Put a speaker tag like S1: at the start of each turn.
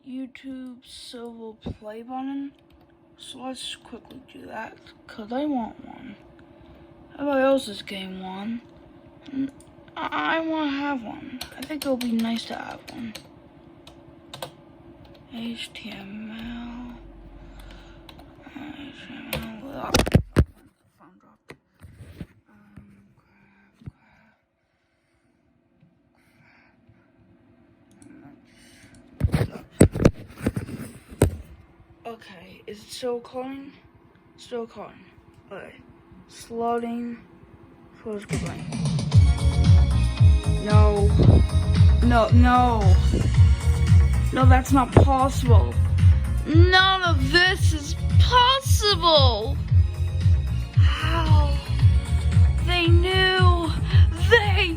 S1: YouTube silver play button. So let's quickly do that, because I want one. Everybody else's game one. And I want to have one. I think it'll be nice to have one. HTML. Phone dropped. Okay, is it still calling? Still calling. Okay. Slotting. Close goodbye. No. No, no. No, that's not possible. None of this is possible. How? They knew. They